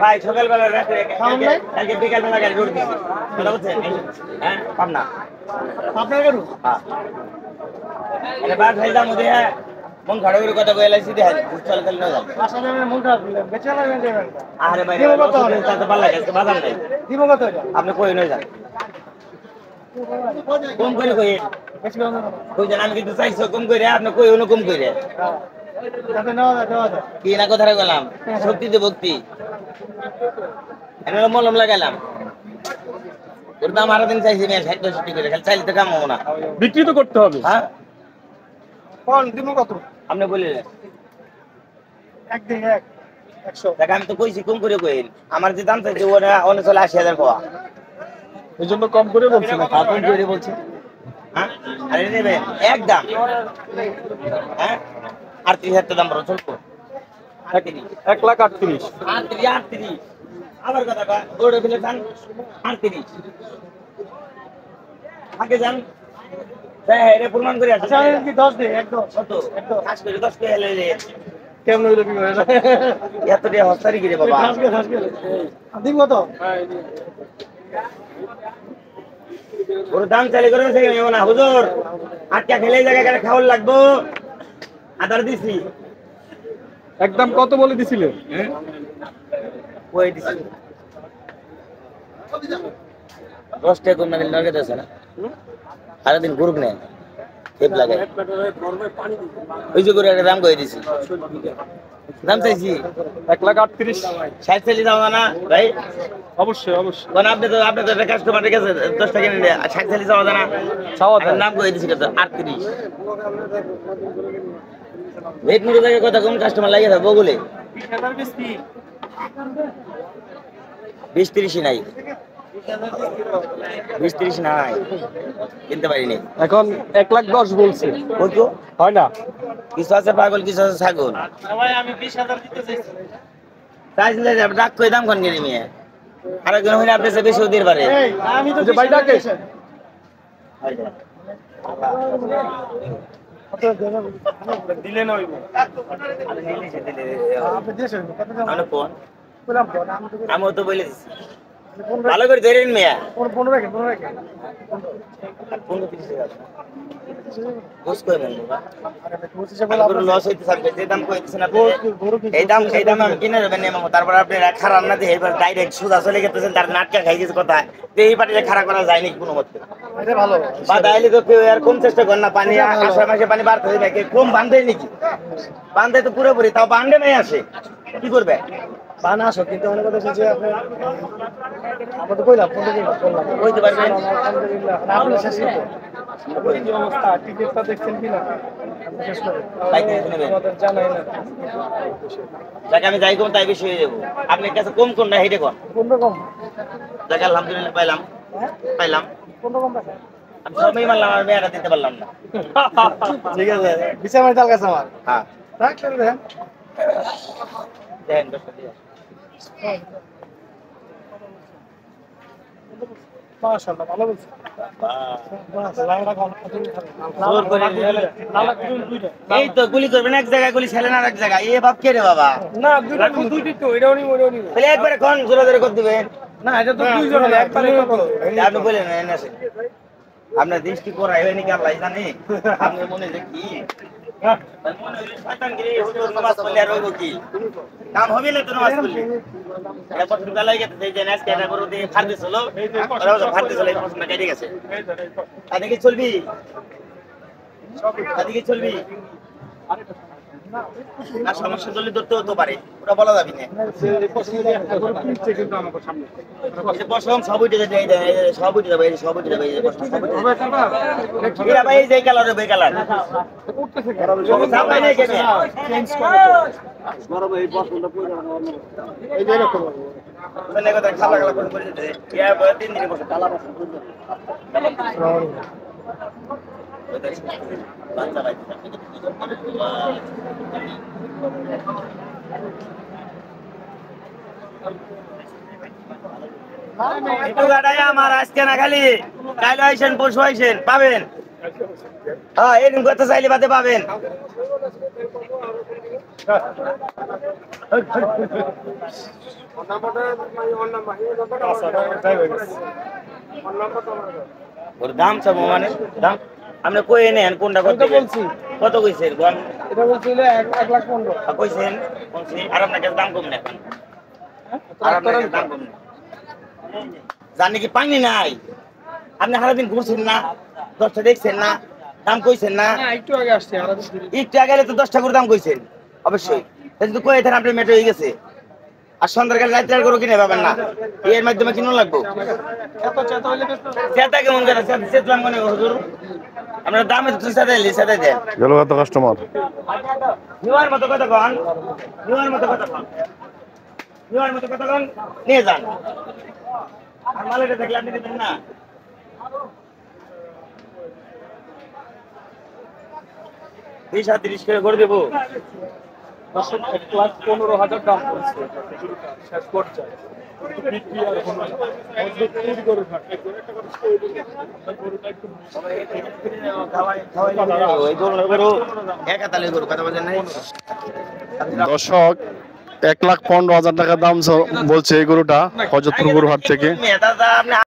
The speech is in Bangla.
ভাই সকালবেলা কালকে বিকালবেলা গাড়ি রোড দিচ্ছি কথা বলছেন হ্যাঁ পাবনা আপনার গরু বাদ হাইদার মধ্যে মন খারাপ করে কথা কয়ে লাইছি দেখেন চল চল না যান আসলে মন খারাপ বেঁচে লাগবেন দেবেন আরে ভাই তাতে ভালো লাগে আজকে বাজার নাই দিব কত আপনি কই নয় যান কম করে কই বেশি কম কই জান আমি কিন্তু চাইছো কম করে আপনি কই অনু কম করে যাতে নেওয়া যায় দেওয়া যায় কি না কথা বললাম শক্তিতে ভক্তি এনে মলম লাগাইলাম ওর দাম আরো দিন চাইছি মেয়ে 60 করে খালি চাইলে তো কাম হবো না বিক্রি তো করতে হবে। হ্যাঁ কোন দিব কত আপনি বললেন একদিন 100 দেখ আমি তো কইছি কম করে কই আমার যে দাম চাইছে ওটা অন্য চলে 80,000 পাওয়া এই জন্য কম করে বলছি না। কম করে বলছি হ্যাঁ আরে নেবে একদম হ্যাঁ 38,000 দাম বড় চলবো 1,38,000 38 আবার কথা কয় ওরে ফেলে যান 38 আগে যান হ্যাঁ এটা প্রমাণ করে আছে আচ্ছা আমি কি 10 দিই একদম কত কাজ করে 10 কে হেলে রে কেমন হইলো কি করে এত দিয়ে হস্তারি গিরে বাবা দিব কত ওর দাম চালি করে সে নেব না হুজুর আটকা খেলে জায়গা করে খাওয়ার লাগবো আদার দিছি একদম কত বলে দিছিলেন? কই দিছি 10 টাকা কম না দিলে নরকে দেছে না সারা দিন গ্রুপ নেই টেপ লাগাই ওই যে করে একটা দাম কই দিছি দাম চাইছি 1,38,000 60 চালি দাও না ভাই অবশ্যই অবশ্যই। কোন আপনি তো কাস্টমারের কাছে 10 টাকা নিলে 60 চালি যাওয়া না চাওয়া যায়। নাম কই দিছি কত 38 রেট মুড়ে জায়গায় কত কম কাস্টমার লাগে থাকবো বলে 20-30 নাই 20-30 নাই কিনতে পারিনি এখন 1,10,000 বলছে, ওই তো হয় না? কিছু আছে পাগল কিছু আছে ছাগল ভাই আমি 20,000 দিতে চাইছি তাই ডাক কই দাম কোন গেলি মিয়া আর একজন হইলে আপনি সে বেশি দিতে পারে এই আমি তো ওই যে ভাই ডাকে। দিলে না হইব আপনি দিয়েছেন কত দাম আমি ফোন বললাম কোন আমি তো আমিও তো বলে দিছি ভালো করে ধরেন মিয়া 15 রাখেন 15 রাখেন 15-30 টাকা বুঝ কই মন বাবা আরে ভাই কোচ হিসেবে বলা পুরো লস হইতে থাকবে যে দাম কইতেছেন আপনি এই দাম আমি কিনে দেবেন নেমো তারপর আপনি খারাপ না দিয়ে এবার ডাইরেক্ট সুদা চলে গেতেছেন তার নাটকা খাই গেছে কথা এই পাটিতে খারাপ করা যায় নাকি কোনো মতে এটা ভালো বা দাইলে তো কেউ আর কম চেষ্টা করেন না পানি আষাঢ় মাসে পানি বাড়তে হবে নাকি কম বান্ধে নাকি বান্ধে তো পুরোপুরি তাও বান্ধে নাই আসে কি করবে বানা আসো কিন্তু অনেক কথা হচ্ছে যে আপনি আমরা তো কইলাম 15 বললাম কইতে পারবেন আলহামদুলিল্লাহ আপনি শেষ করতে এই যে অবস্থা টিকেটটা দেখছেন কিনা আপনি শেষ করেন বাইকে নেবেন আমাদের জানাই না যাকে আমি যাই কম তাই বেশি হয়ে যাবো আপনার কাছে কম কোন না হেঁটে কোন 15 কম যাকে আলহামদুলিল্লাহ পাইলাম 15 কম পাচ্ছেন আমি সবই মারলাম আর মেয়েটা দিতে পারলাম না ঠিক আছে বিচার মানে তাল কাছে আমার হ্যাঁ রাখলেন দেখেন দেখেন দশটা দিয়ে মাশাআল্লাহ ভালো বলছেন এই তো গুলি করবেন এক জায়গায় গুলি ছেলেন আর এক জায়গায় এ বাপ কে রে বাবা না দুইটি তো এটাও নি ওটাও নি তাহলে একবারে কোন জোরে জোরে করে দিবেন না এটা তো দুইজন একবারে আপনি বলেন এনে আসেন আপনার দৃষ্টি করাই হয়নি কি আল্লাহ জানে আপনার মনে যে কি মনে হইলে শয়তানগিরি হুজুর নামাজ পড়লে আর হইব কি কাম হবে না তো নামাজ পড়লে এটা প্রশ্ন গালাই গেছে যে আজকে এটা করে দিয়ে ফাড়তে চলো ওরা ফাড়তে চলে এই প্রশ্ন কেটে গেছে আদিকে চলবি আদিকে চলবি না সমস্যা চলে ধরতে হতে পারে ওটা বলা যাবে না এই যে বসলাম সব উঠে যাবে সব উঠে যাবে সব উঠে যাবে এই যে বসলাম সব উঠে যাবে এরা ভাই এই যে কালার বে কালার সামনে নেই কেন বড় ভাই পছন্দটা পুরো এই যে এরকম মানে কথা খালা খালা করে দিতে ইয়া বড় 3 দিনে বসে কালা বসে বাচ্চা ভাই একটু গাড়াই আমার আজকে না খালি কাইলো আইছেন পরশু আইছেন পাবেন হ্যাঁ এরকম কথা চাইলে বাদে পাবেন ওর দাম চাবো মানে দাম আপনি কই নেন কোনটা কত বলছি কত কইছেন কোন এটা বলছিল 1,15,000 কইছেন কোনছি আর আপনার কাছে দাম কম না আর আপনার কাছে দাম কম না জানি কি পানি নাই আপনি সারাদিন ঘুরছেন না দশটা দেখছেন না দাম কইছেন না একটু আগে আসছে আর একটু আগে তো 10টা করে দাম কইছেন অবশ্যই কিন্তু কই এখানে আপনি মেটে হয়ে গেছে আর সন্ধ্যাকালে রাত্রে আর করে কিনে পাবেন না এর মাধ্যমে কিনো লাগবো এত চেতা হইলে চেতা কেমন করে চেতলাম মনে হুজুর আমরা দামে তো চেতা দেন গেল কত কাস্টমার নিওয়ার মতো কথা কন নিওয়ার মতো কথা কন নিওয়ার মতো কথা কন নিয়ে যান আর মালেটা দেখলে আপনি দিবেন না 20-30 করে দেবো দর্শক 1,15,000 দাম বলছে গরুটা শেষ পর্যায়ে বিক্রি আর হলো না। মজবুত তৈরি গরুর হাট। গরুটা একটু দর্শক 1,15,000 টাকা দাম বলছে এই গরুটা হজরতপুর গরুহাট থেকে। দাদা আপনি